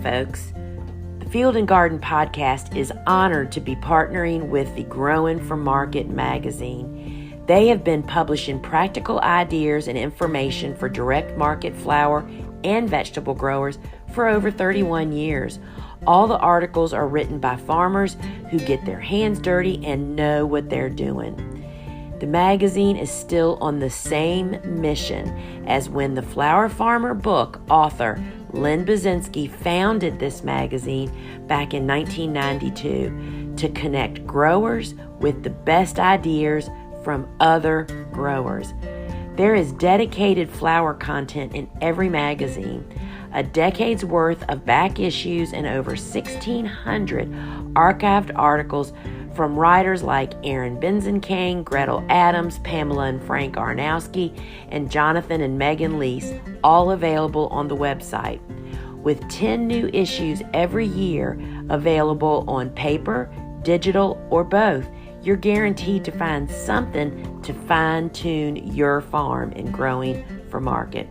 folks. The Field and Garden Podcast is honored to be partnering with the Growing for Market magazine. They have been publishing practical ideas and information for direct market flower and vegetable growers for over 31 years. All the articles are written by farmers who get their hands dirty and know what they're doing. The magazine is still on the same mission as when the Flower Farmer book author Len Basinski founded this magazine back in 1992 to connect growers with the best ideas from other growers. There is dedicated flower content in every magazine, a decade's worth of back issues, and over 1,600 archived articles from writers like Aaron Benzenkane, Gretel Adams, Pamela and Frank Arnowski, and Jonathan and Megan Lease, all available on the website. With 10 new issues every year available on paper, digital, or both, you're guaranteed to find something to fine-tune your farm in growing for market.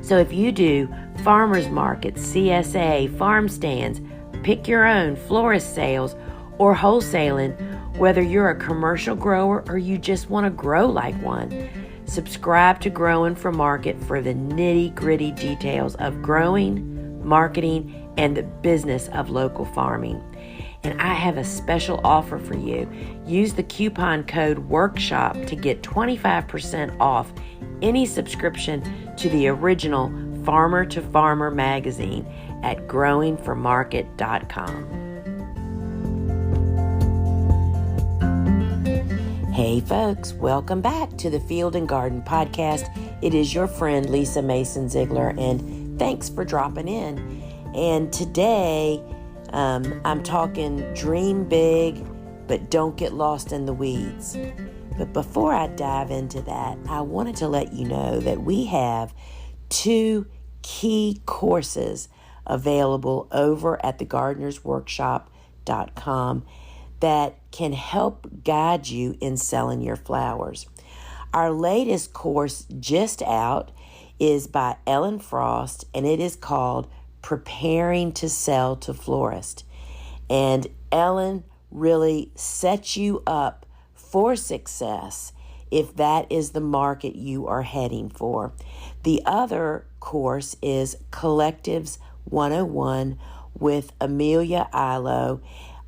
So if you do farmers markets, CSA, farm stands, pick your own, florist sales, or wholesaling, whether you're a commercial grower or you just want to grow like one, subscribe to Growing for Market for the nitty-gritty details of growing, marketing, and the business of local farming. And I have a special offer for you. Use the coupon code WORKSHOP to get 25% off any subscription to the original Farmer to Farmer magazine at growingformarket.com. Hey folks, welcome back to the Field and Garden Podcast. It is your friend Lisa Mason Ziegler, and thanks for dropping in. And today I'm talking dream big, but don't get lost in the weeds. But before I dive into that, I wanted to let you know that we have 2 key courses available over at thegardenersworkshop.com that can help guide you in selling your flowers. Our latest course just out is by Ellen Frost, and it is called Preparing to Sell to Florists. And Ellen really sets you up for success if that is the market you are heading for. The other course is Collectives 101 with Amelia Ihlo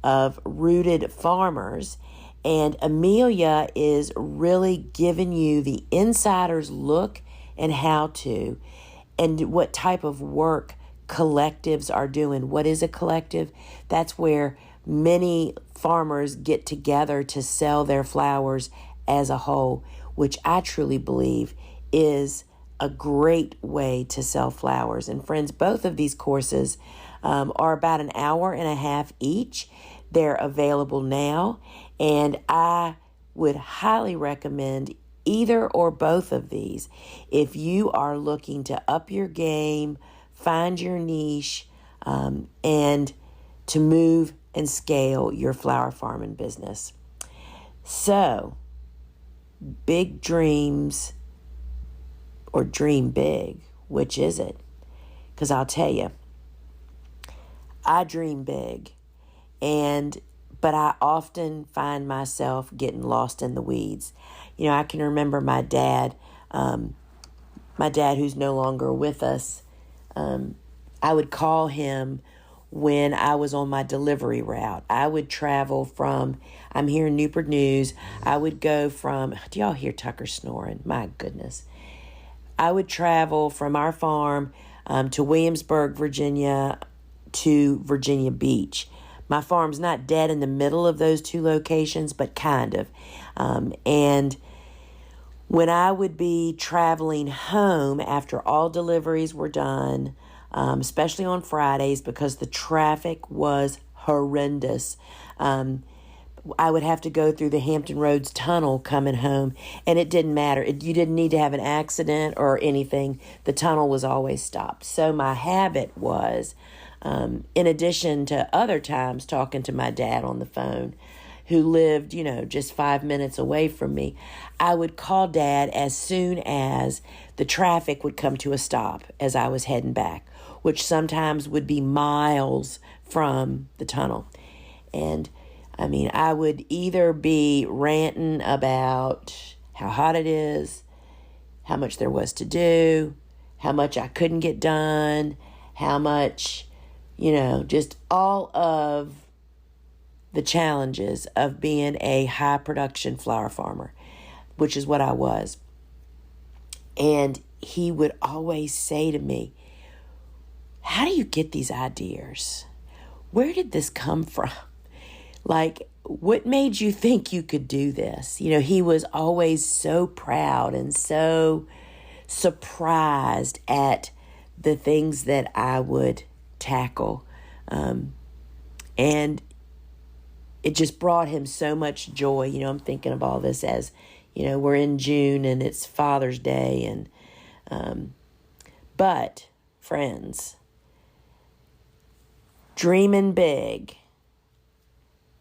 of Rooted Farmers. And Amelia is really giving you the insider's look and how to, and what type of work collectives are doing. What is a collective? That's where many farmers get together to sell their flowers as a whole, which I truly believe is a great way to sell flowers. And friends, both of these courses are about an hour and a half each. They're available now, and I would highly recommend either or both of these if you are looking to up your game, find your niche, and to move and scale your flower farming business. So, big dreams or dream big, which is it? Because I'll tell you, I dream big, but I often find myself getting lost in the weeds. You know, I can remember my dad who's no longer with us. I would call him when I was on my delivery route. I would travel from, I'm here in Newport News. I would go from, do y'all hear Tucker snoring? My goodness. I would travel from our farm to Williamsburg, Virginia, to Virginia Beach. My farm's not dead in the middle of those 2 locations, but kind of. And when I would be traveling home after all deliveries were done, especially on Fridays because the traffic was horrendous, I would have to go through the Hampton Roads Tunnel coming home, and it didn't matter. You didn't need to have an accident or anything. The tunnel was always stopped. So my habit was, in addition to other times talking to my dad on the phone, who lived, just 5 minutes away from me, I would call Dad as soon as the traffic would come to a stop as I was heading back, which sometimes would be miles from the tunnel. And I would either be ranting about how hot it is, how much there was to do, how much I couldn't get done, how much, just all of the challenges of being a high production flower farmer, which is what I was. And he would always say to me, how do you get these ideas? Where did this come from? Like, what made you think you could do this? He was always so proud and so surprised at the things that I would tackle. And it just brought him so much joy. I'm thinking of all this as, we're in June and it's Father's Day. But friends, dreaming big,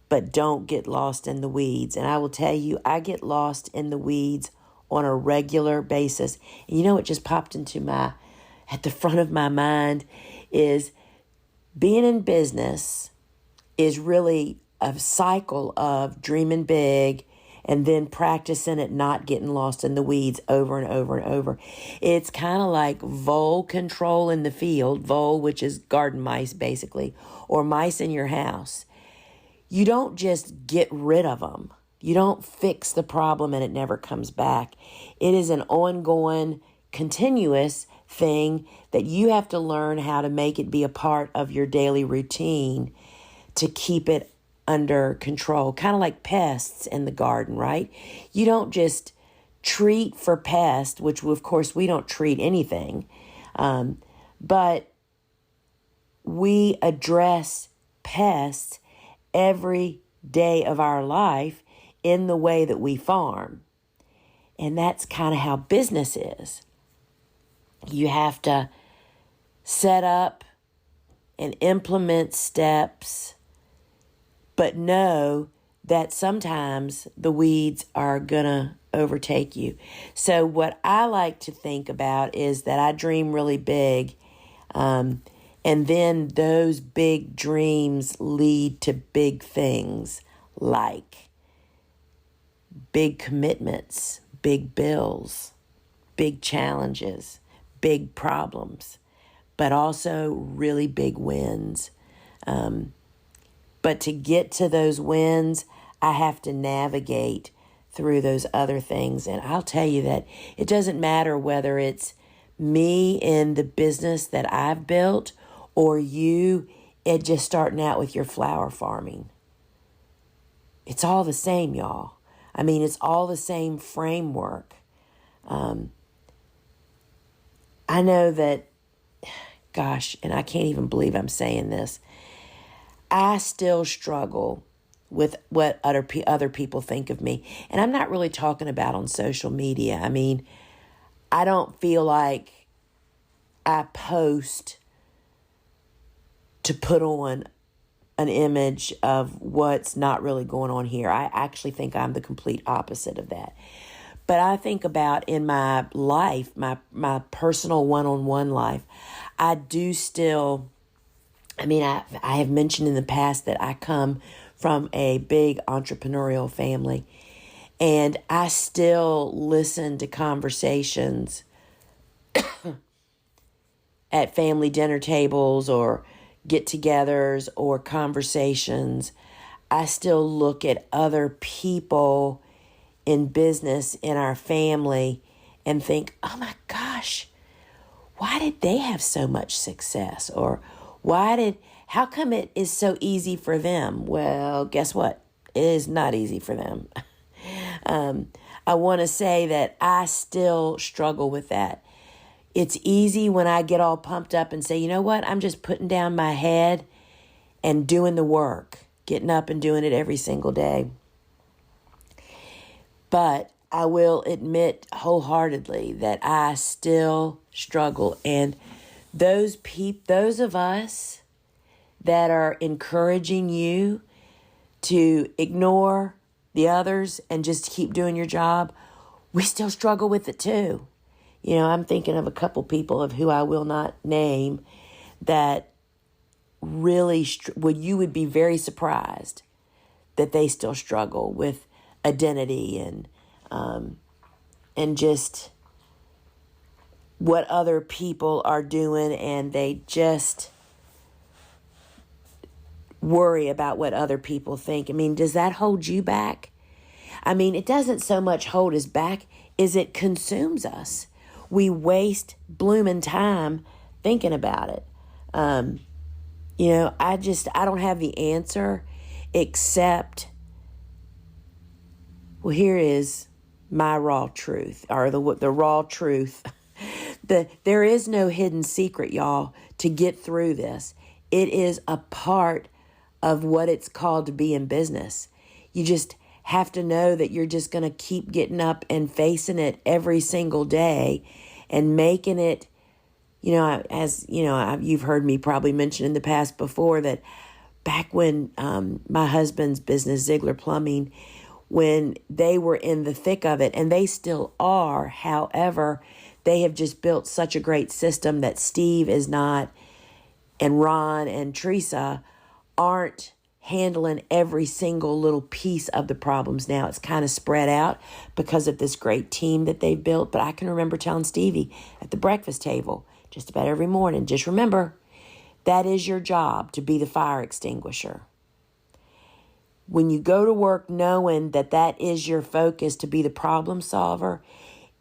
but don't get lost in the weeds. And I will tell you, I get lost in the weeds on a regular basis. And what just popped at the front of my mind is being in business is really a cycle of dreaming big and then practicing it, not getting lost in the weeds over and over and over. It's kind of like vole control in the field, vole, which is garden mice basically, or mice in your house. You don't just get rid of them. You don't fix the problem and it never comes back. It is an ongoing, continuous thing that you have to learn how to make it be a part of your daily routine to keep it under control. Kind of like pests in the garden, right? You don't just treat for pests, which of course we don't treat anything, but we address pests every day of our life in the way that we farm. And that's kind of how business is. You have to set up and implement steps, but know that sometimes the weeds are gonna overtake you. So what I like to think about is that I dream really big, and then those big dreams lead to big things like big commitments, big bills, big challenges, big problems, but also really big wins. But to get to those wins, I have to navigate through those other things. And I'll tell you that it doesn't matter whether it's me in the business that I've built or you just starting out with your flower farming. It's all the same, y'all. It's all the same framework. I know that, gosh, and I can't even believe I'm saying this, I still struggle with what other people think of me. And I'm not really talking about on social media. I don't feel like I post to put on an image of what's not really going on here. I actually think I'm the complete opposite of that. But I think about in my life, my personal one-on-one life, I do still, I have mentioned in the past that I come from a big entrepreneurial family, and I still listen to conversations at family dinner tables or get-togethers or conversations. I still look at other people in business in our family and think, oh my gosh, why did they have so much success? Or how come it is so easy for them? Well, guess what? It is not easy for them. I want to say that I still struggle with that. It's easy when I get all pumped up and say, you know what? I'm just putting down my head and doing the work, getting up and doing it every single day. But I will admit wholeheartedly that I still struggle. And those of us that are encouraging you to ignore the others and just keep doing your job, we still struggle with it too. I'm thinking of a couple people of who I will not name that really, you would be very surprised that they still struggle with identity and just what other people are doing, and they just worry about what other people think. Does that hold you back? It doesn't so much hold us back as it consumes us. We waste blooming time thinking about it. I don't have the answer except, well, here is my raw truth, or the raw truth. There is no hidden secret, y'all, to get through this. It is a part of what it's called to be in business. You just have to know that you're just going to keep getting up and facing it every single day and making it, you've heard me probably mention in the past before that back when my husband's business, Ziegler Plumbing, when they were in the thick of it, and they still are, however, they have just built such a great system that Steve is not, and Ron and Teresa aren't handling every single little piece of the problems now. It's kind of spread out because of this great team that they've built. But I can remember telling Stevie at the breakfast table just about every morning, just remember, that is your job, to be the fire extinguisher. When you go to work knowing that that is your focus, to be the problem solver,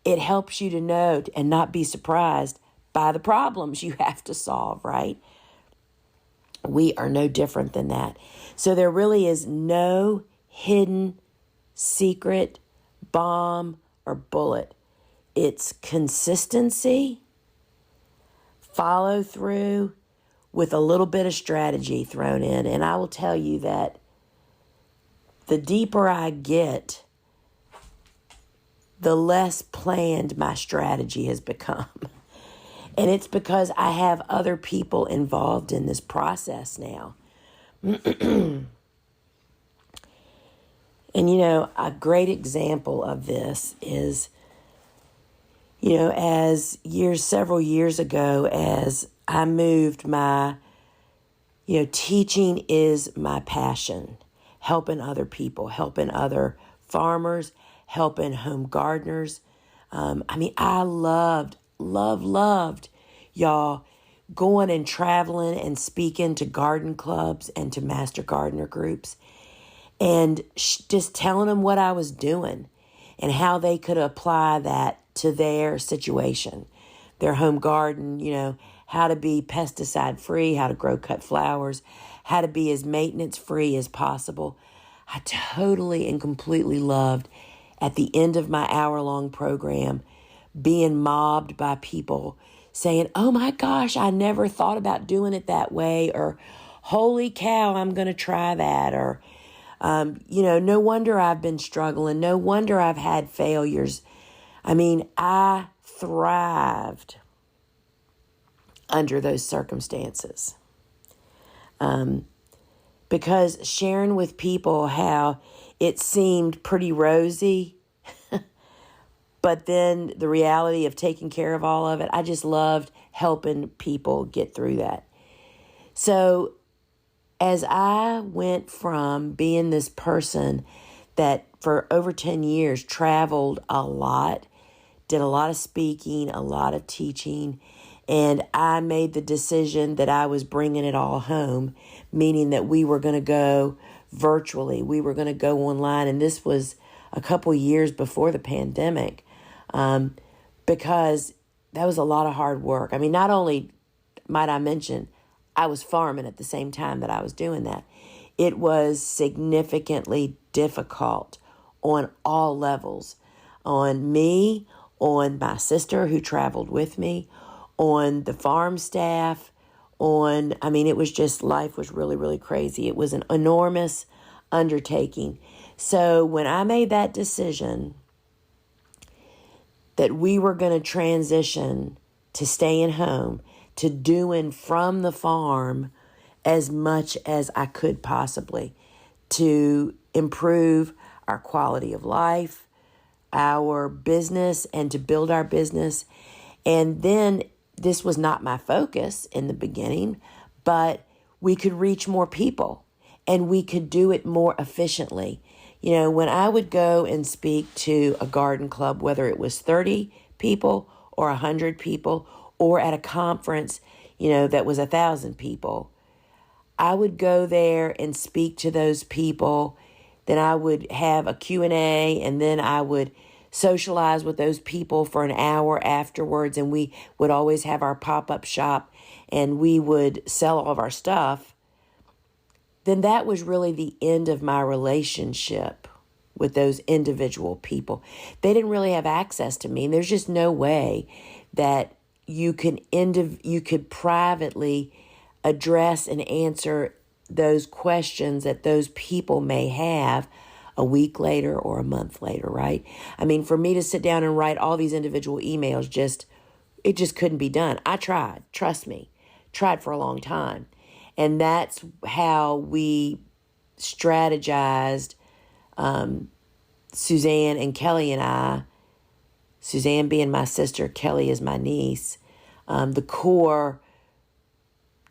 it helps you to know and not be surprised by the problems you have to solve, right? We are no different than that. So there really is no hidden secret, bomb, or bullet. It's consistency, follow through with a little bit of strategy thrown in. And I will tell you that the deeper I get, the less planned my strategy has become. And it's because I have other people involved in this process now. And, a great example of this is, several years ago, as I moved my, teaching is my passion. Helping other people, helping other farmers, helping home gardeners. I loved, y'all, going and traveling and speaking to garden clubs and to master gardener groups and just telling them what I was doing and how they could apply that to their situation, their home garden, how to be pesticide free, how to grow cut flowers, how to be as maintenance free as possible. I totally and completely loved, at the end of my hour-long program, being mobbed by people saying, oh my gosh, I never thought about doing it that way, or holy cow, I'm going to try that, or, no wonder I've been struggling. No wonder I've had failures. I thrived under those circumstances. Because sharing with people how it seemed pretty rosy, but then the reality of taking care of all of it, I just loved helping people get through that. So as I went from being this person that for over 10 years traveled a lot, did a lot of speaking, a lot of teaching, and I made the decision that I was bringing it all home, meaning that we were going to go virtually. We were going to go online. And this was a couple years before the pandemic, because that was a lot of hard work. Not only, might I mention, I was farming at the same time that I was doing that. It was significantly difficult on all levels, on me, on my sister who traveled with me, on the farm staff, it was just, life was really, really crazy. It was an enormous undertaking. So when I made that decision that we were going to transition to staying home, to doing from the farm as much as I could possibly, to improve our quality of life, our business, and to build our business. And then this was not my focus in the beginning, but we could reach more people and we could do it more efficiently. You know, when I would go and speak to a garden club, whether it was 30 people or 100 people, or at a conference, you know, that was 1,000 people, I would go there and speak to those people. Then I would have a Q&A, and then I would socialize with those people for an hour afterwards. And we would always have our pop-up shop and we would sell all of our stuff. Then that was really the end of my relationship with those individual people. They didn't really have access to me. And there's just no way that you could privately address and answer those questions that those people may have a week later or a month later, right? I mean, for me to sit down and write all these individual emails, it just couldn't be done. I tried, trust me, tried for a long time. And that's how we strategized, Suzanne and Kelly and I, Suzanne being my sister, Kelly is my niece, the core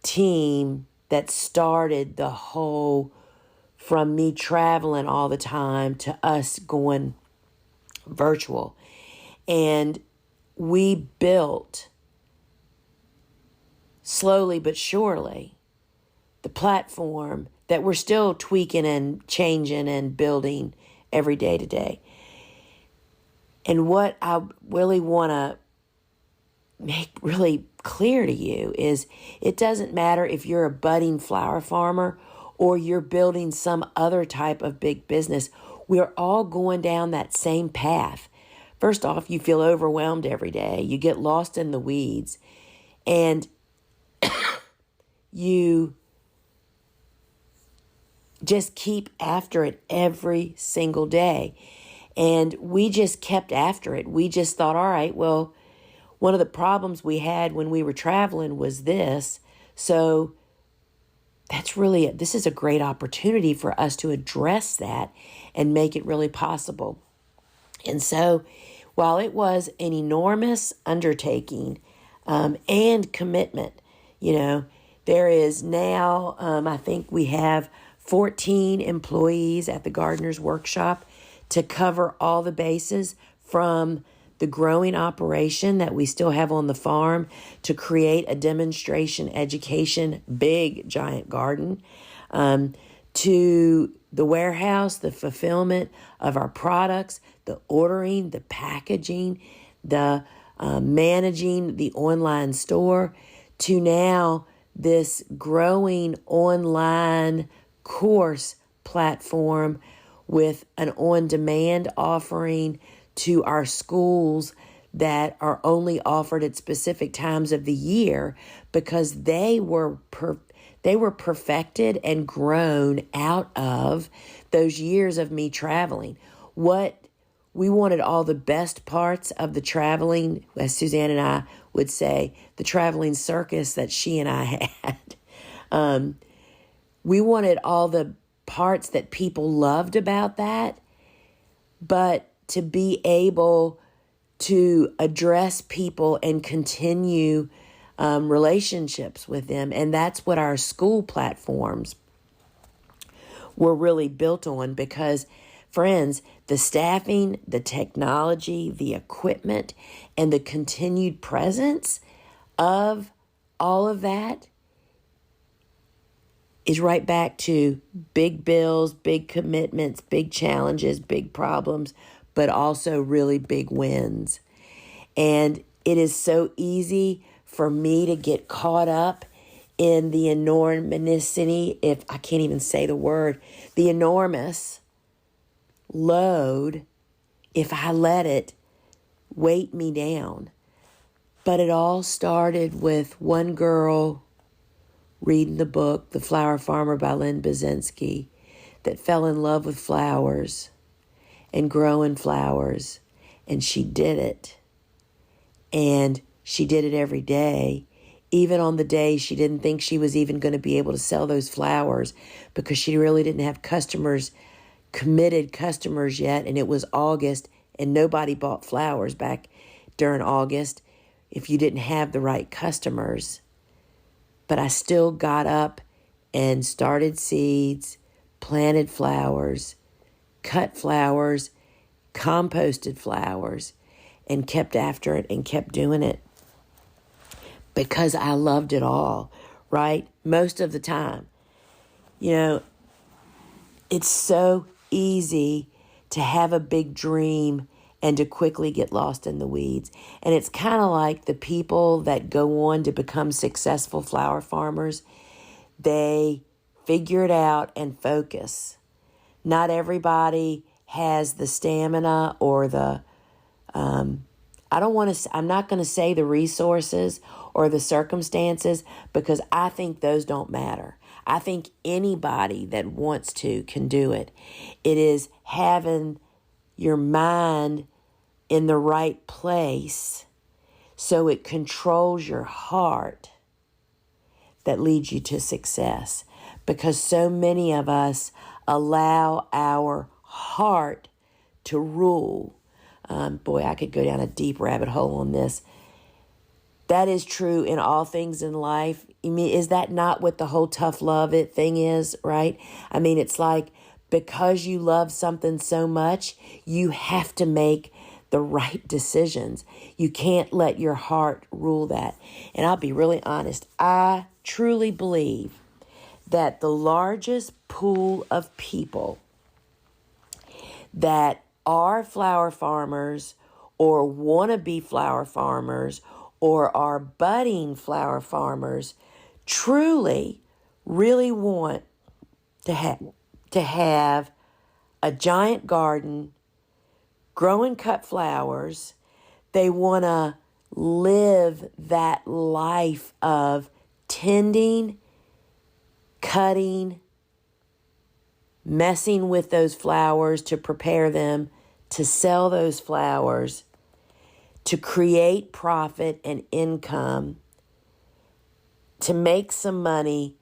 team that started the whole, from me traveling all the time to us going virtual. And we built, slowly but surely, the platform that we're still tweaking and changing and building every day to day. And what I really want to make really clear to you is it doesn't matter if you're a budding flower farmer or you're building some other type of big business. We're all going down that same path. First off, you feel overwhelmed every day. You get lost in the weeds. And you just keep after it every single day. And we just kept after it. We just thought, all right, well, one of the problems we had when we were traveling was this. So that's really it. This is a great opportunity for us to address that and make it really possible. And so while it was an enormous undertaking and commitment, you know, there is now, I think we have 14 employees at the Gardener's Workshop to cover all the bases, from the growing operation that we still have on the farm to create a demonstration education, big giant garden, to the warehouse, the fulfillment of our products, the ordering, the packaging, the managing the online store, to now this growing online course platform with an on-demand offering to our schools that are only offered at specific times of the year because they were perfected and grown out of those years of me traveling. What we wanted, all the best parts of the traveling, as Suzanne and I would say, the traveling circus that she and I had. We wanted all the parts that people loved about that, but to be able to address people and continue relationships with them. And that's what our school platforms were really built on, because, friends, the staffing, the technology, the equipment, and the continued presence of all of that is right back to big bills, big commitments, big challenges, big problems, but also really big wins. And it is so easy for me to get caught up in the enormousity, if I can't even say the word, the enormous load, if I let it weight me down. But it all started with one girl reading the book, The Flower Farmer by Lynn Basinski, that fell in love with flowers and growing flowers. And she did it. And she did it every day even on the day she didn't think she was even going to be able to sell those flowers because she really didn't have committed customers yet. And it was August and nobody bought flowers back during August if you didn't have the right customers. But I still got up and started seeds, planted flowers, cut flowers, composted flowers, and kept after it and kept doing it because I loved it all, right? Most of the time. It's so easy to have a big dream and to quickly get lost in the weeds. And it's kind of like the people that go on to become successful flower farmers. They figure it out and focus. Not everybody has the stamina or I'm not going to say the resources or the circumstances because I think those don't matter. I think anybody that wants to can do it. It is having your mind in the right place so it controls your heart that leads you to success. Because so many of us allow our heart to rule. Boy, I could go down a deep rabbit hole on this. That is true in all things in life. I mean, is that not what the whole tough love it thing is, right? I mean, it's like because you love something so much, you have to make the right decisions. You can't let your heart rule that. And I'll be really honest. I truly believe that the largest pool of people that are flower farmers or want to be flower farmers or are budding flower farmers truly, really want to have a giant garden, grow and cut flowers. They want to live that life of tending, cutting, messing with those flowers to prepare them to sell those flowers, to create profit and income, to make some money,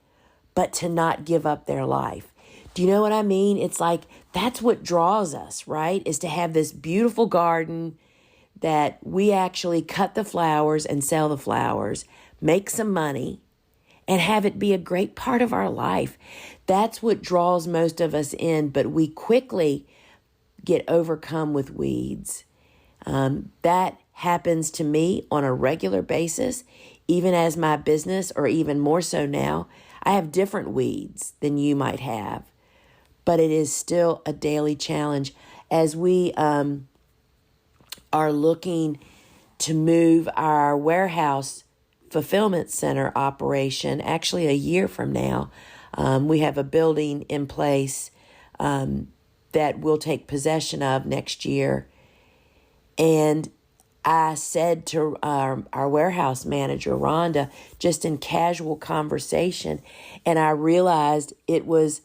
but to not give up their life. Do you know what I mean? It's like that's what draws us, right? Is to have this beautiful garden that we actually cut the flowers and sell the flowers, make some money, and have it be a great part of our life. That's what draws most of us in, but we quickly get overcome with weeds. That happens to me on a regular basis, even as my business, or even more so now. I have different weeds than you might have, but it is still a daily challenge as we are looking to move our warehouse fulfillment center operation. Actually, a year from now, we have a building in place that we'll take possession of next year. And I said to our warehouse manager, Rhonda, just in casual conversation, and I realized it was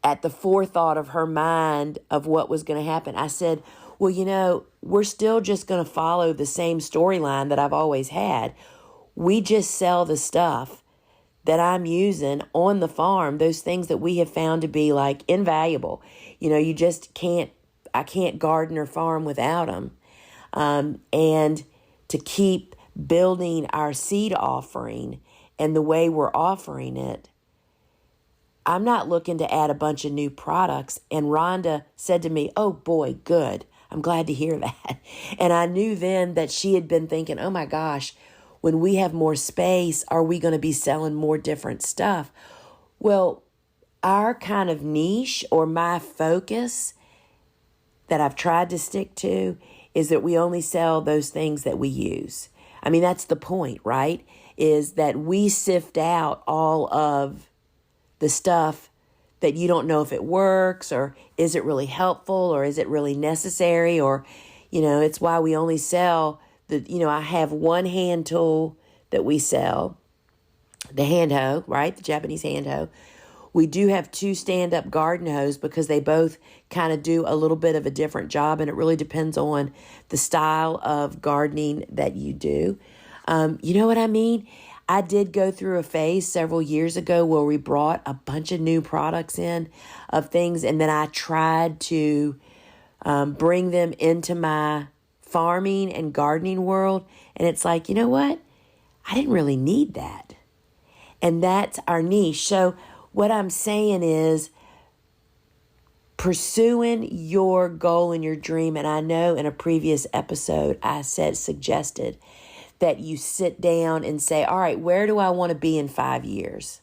at the forethought of her mind of what was going to happen. I said, well, we're still just going to follow the same storyline that I've always had. We just sell the stuff that I'm using on the farm, those things that we have found to be like invaluable. You just I can't garden or farm without them. And to keep building our seed offering and the way we're offering it, I'm not looking to add a bunch of new products. And Rhonda said to me, oh boy, good. I'm glad to hear that. And I knew then that she had been thinking, oh my gosh, when we have more space, are we going to be selling more different stuff? Well, our kind of niche or my focus that I've tried to stick to is that we only sell those things that we use. I mean, that's the point, right? Is that we sift out all of the stuff that you don't know if it works or is it really helpful or is it really necessary or, it's why we only sell I have one hand tool that we sell, the hand hoe, right? The Japanese hand hoe. We do have 2 stand-up garden hoes because they both kind of do a little bit of a different job, and it really depends on the style of gardening that you do. You know what I mean? I did go through a phase several years ago where we brought a bunch of new products in of things, and then I tried to bring them into my farming and gardening world. And it's like, you know what? I didn't really need that. And that's our niche. So what I'm saying is pursuing your goal and your dream. And I know in a previous episode, I suggested that you sit down and say, all right, where do I want to be in 5 years?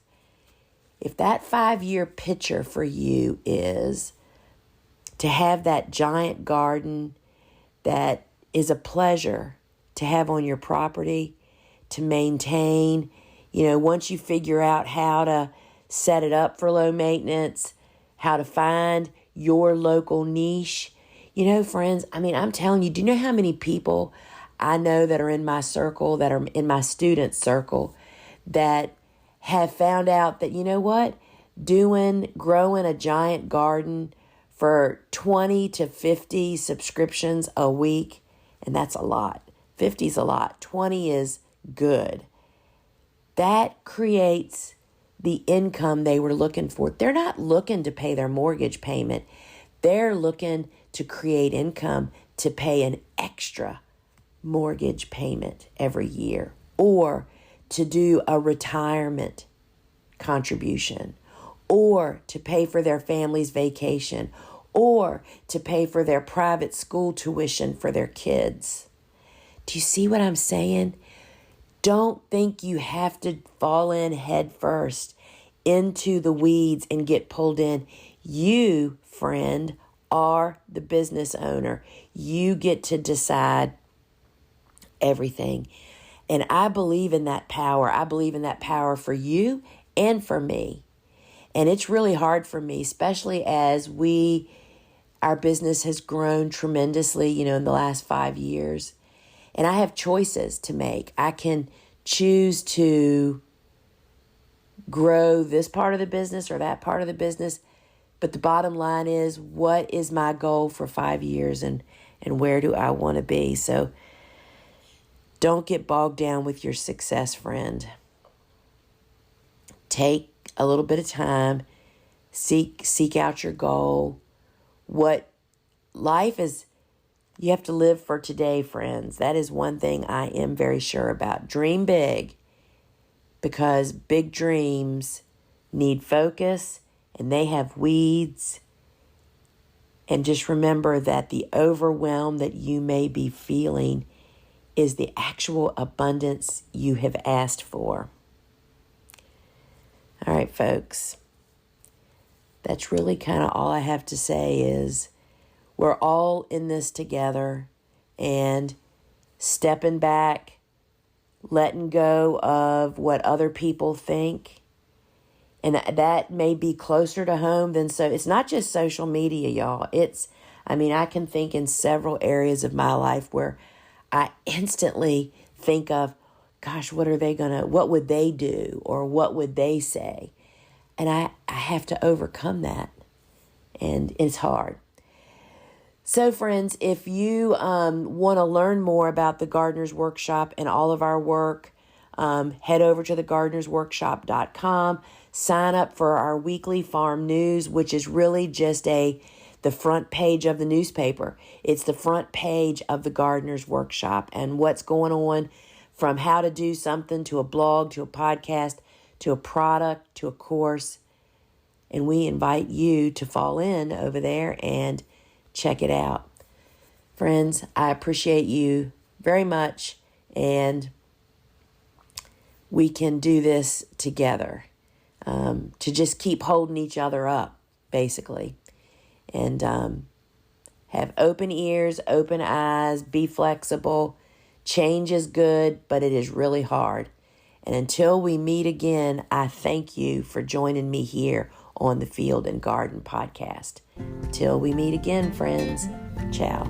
If that 5-year picture for you is to have that giant garden that is a pleasure to have on your property, to maintain, once you figure out how to set it up for low maintenance, how to find your local niche. Friends, I'm telling you, do you know how many people I know that are in my circle, that are in my student circle, that have found out that, growing a giant garden for 20 to 50 subscriptions a week, and that's a lot. 50 is a lot. 20 is good. That creates the income they were looking for. They're not looking to pay their mortgage payment. They're looking to create income to pay an extra mortgage payment every year, or to do a retirement contribution, or to pay for their family's vacation, or to pay for their private school tuition for their kids. Do you see what I'm saying? Don't think you have to fall in head first into the weeds and get pulled in. You, friend, are the business owner. You get to decide everything. And I believe in that power. I believe in that power for you and for me. And it's really hard for me, especially as our business has grown tremendously, in the last 5 years. And I have choices to make. I can choose to grow this part of the business or that part of the business. But the bottom line is, what is my goal for 5 years, and where do I want to be? So don't get bogged down with your success, friend. Take a little bit of time. Seek out your goal. What life is, you have to live for today, friends. That is one thing I am very sure about. Dream big, because big dreams need focus and they have weeds. And just remember that the overwhelm that you may be feeling is the actual abundance you have asked for. All right, folks. That's really kind of all I have to say is we're all in this together, and stepping back, letting go of what other people think. And that may be closer to home than so. It's not just social media, y'all. I can think in several areas of my life where I instantly think of, gosh, what would they do? Or what would they say? And I have to overcome that. And it's hard. So friends, if you want to learn more about the Gardener's Workshop and all of our work, head over to thegardenersworkshop.com. Sign up for our weekly farm news, which is really just the front page of the newspaper. It's the front page of the Gardener's Workshop and what's going on, from how to do something to a blog, to a podcast, to a product, to a course. And we invite you to fall in over there and check it out. Friends, I appreciate you very much, and we can do this together, to just keep holding each other up, basically. And have open ears, open eyes, be flexible. Change is good, but it is really hard. And until we meet again, I thank you for joining me here on the Field and Garden Podcast. Till we meet again, friends. Ciao.